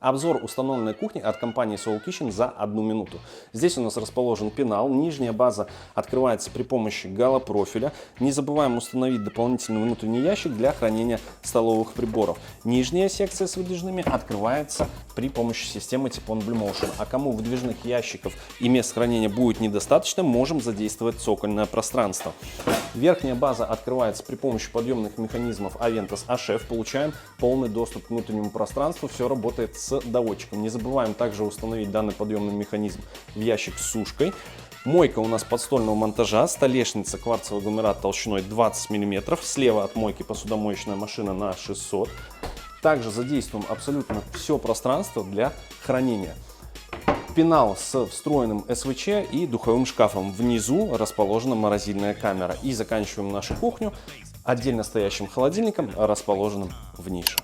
Обзор установленной кухни от компании Soul Kitchen за 1 минуту. Здесь у нас расположен пенал, нижняя база открывается при помощи галопрофиля. Не забываем установить дополнительный внутренний ящик для хранения столовых приборов. Нижняя секция с выдвижными открывается при помощи системы Teflon Blue Motion. А кому выдвижных ящиков и мест хранения будет недостаточно, можем задействовать цокольное пространство. Верхняя база открывается при помощи подъемных механизмов Aventus HF. Получаем полный доступ к внутреннему пространству. Все работает с доводчиком. Не забываем также установить данный подъемный механизм в ящик с сушкой. Мойка у нас подстольного монтажа, столешница кварцевый агломерат толщиной 20 мм. Слева от мойки посудомоечная машина на 600. Также задействуем абсолютно все пространство для хранения. Пенал с встроенным СВЧ и духовым шкафом. Внизу расположена морозильная камера. И заканчиваем нашу кухню отдельно стоящим холодильником, расположенным в нише.